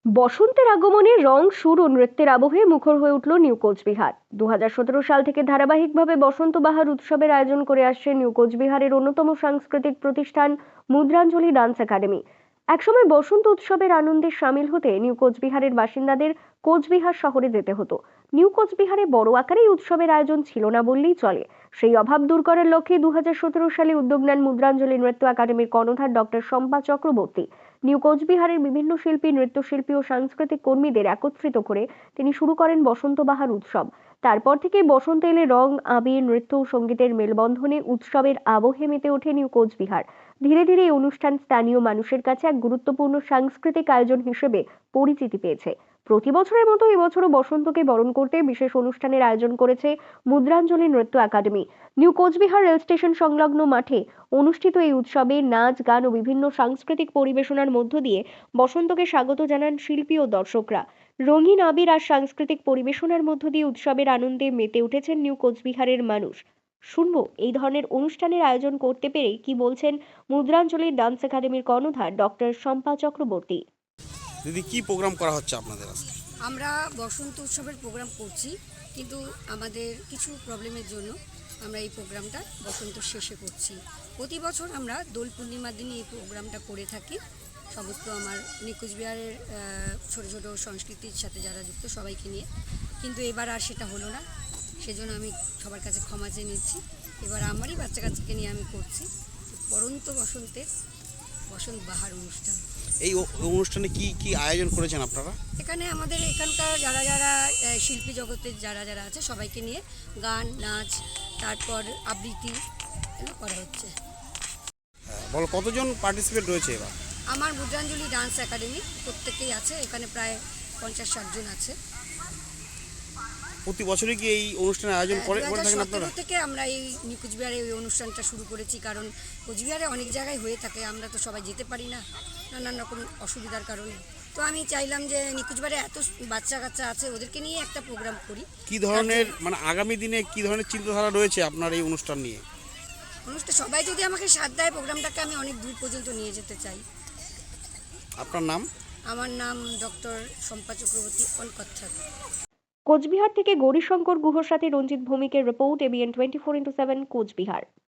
বসন্তের আগমনে রং সুর ও নৃত্যের আবহে মুখর হয়ে উঠল নিউ কোচবিহার। 2017 সাল থেকে ধারাবাহিকভাবে বসন্ত বাহার উৎসবের আয়োজন করে আসছে নিউ কোচবিহারের অন্যতম সাংস্কৃতিক প্রতিষ্ঠান মুদ্রাঞ্জলি ডান্স একাডেমি। একসময় বসন্ত উৎসবের আনন্দে সামিল হতে নিউ কোচবিহারের বাসিন্দাদের কোচবিহার শহরে যেতে হতো। নিউ কোচবিহারে বড় আকারে এই উৎসবের আয়োজন ছিল না বললেই চলে। সেই অভাব দূর করার লক্ষ্যে 2017 সালে উদ্যোগ নেন মুদ্রাঞ্জলি নৃত্য একাডেমির কর্ণধার ডক্টর শম্পা চক্রবর্তী। নিউ কোচবিহারের বিভিন্ন শিল্পী, নৃত্যশিল্পী ও সাংস্কৃতিক কর্মীদের একত্রিত করে তিনি শুরু করেন বসন্ত বাহার উৎসব। তারপর থেকে বসন্ত এলে রং, আবির, নৃত্য ও সঙ্গীতের মেলবন্ধনে উৎসবের আবহে মেতে ওঠে নিউ কোচবিহার। ধীরে ধীরে এই অনুষ্ঠান স্থানীয় মানুষের কাছে এক গুরুত্বপূর্ণ সাংস্কৃতিক আয়োজন হিসেবে পরিচিতি পেয়েছে। প্রতি বছরের মতো এবছরও বসন্তকে বরণ করতে বিশেষ অনুষ্ঠানের আয়োজন করেছে মুদ্রাঞ্জলি নৃত্য academy. New Coochbehar rail station সংলগ্ন মাঠে অনুষ্ঠিত এই উৎসবে নাচ, গান ও বিভিন্ন সাংস্কৃতিক পরিবেশনার মধ্য দিয়ে বসন্তকে স্বাগত জানান শিল্পী ও দর্শকরা। রঙিন আবির আর সাংস্কৃতিক পরিবেশনার মধ্য দিয়ে উৎসবের আনন্দে মেতে উঠেছেন নিউ কোচবিহারের মানুষ। শুনবো এই ধরনের অনুষ্ঠানের আয়োজন করতে পেরে কি বলছেন মুদ্রাঞ্জলি ডান্স একাডেমির কর্ণধার ডক্টর শম্পা চক্রবর্তী। দিদি, কি প্রোগ্রাম করা হচ্ছে আপনাদের আজকে? আমরা বসন্ত উৎসবের প্রোগ্রাম করছি, কিন্তু আমাদের কিছু প্রবলেমের জন্য আমরা এই প্রোগ্রামটা বসন্ত শেষে করছি। প্রতি বছর আমরা দোল পূর্ণিমার দিনে এই প্রোগ্রামটা করে থাকি। সমস্ত আমার নিকুচবিহারের ছোটো ছোটো সংস্কৃতির সাথে যারা যুক্ত সবাইকে নিয়ে, কিন্তু এবার আর সেটা হলো না। সেজন্য আমি সবার কাছে ক্ষমা চেয়ে নিচ্ছি। এবার আমারই বাচ্চা কাচ্চাকে নিয়ে আমি করছি পরন্ত বসন্তের বসন্ত বাহার অনুষ্ঠান। এই অনুষ্ঠানে কি কি আয়োজন করেছেন আপনারা? এখানে আমাদের এখানকার যারা যারা শিল্পী জগতের যারা যারা আছে সবাইকে নিয়ে গান, নাচ, তারপর আবৃত্তি এগুলো করা হচ্ছে। বলো, কতজন পার্টিসিপেট রয়েছে এবার? আমার মুদ্রাঞ্জলি ডান্স একাডেমি প্রত্যেকেই আছে, এখানে প্রায় 50-60 জন আছে। প্রতি বছরই কি এই অনুষ্ঠানের আয়োজন করে থাকেন আপনারা? 2017 থেকে আমরা এই নিউ কোচবিহারে এই অনুষ্ঠানটা শুরু করেছি, কারণ কোচবিহারে অনেক জায়গায় হয়ে থাকে, আমরা তো সবাই যেতে পারি না নানান রকম অসুবিধার কারণে। তো আমি চাইলাম যে নিউ কোচবিহারে এত বাচ্চা কাচ্চা আছে, ওদেরকে নিয়ে একটা প্রোগ্রাম করি। কি ধরনের আগামী দিনে কি ধরনের চিন্তাধারা রয়েছে আপনার এই অনুষ্ঠান নিয়ে? অনুষ্ঠান সবাই যদি আমাকে সাথ দেয়, প্রোগ্রামটাকে আমি অনেক দূর পর্যন্ত নিয়ে যেতে চাই। আপনার নাম? আমার নাম ডক্টর শম্পা চক্রবর্তী, অন কত্থক। কোচবিহার থেকে গৌরীশঙ্কর গুহর সাথে রঞ্জিত ভৌমিকের রিপোর্ট, ABN 24x7 কোচবিহার।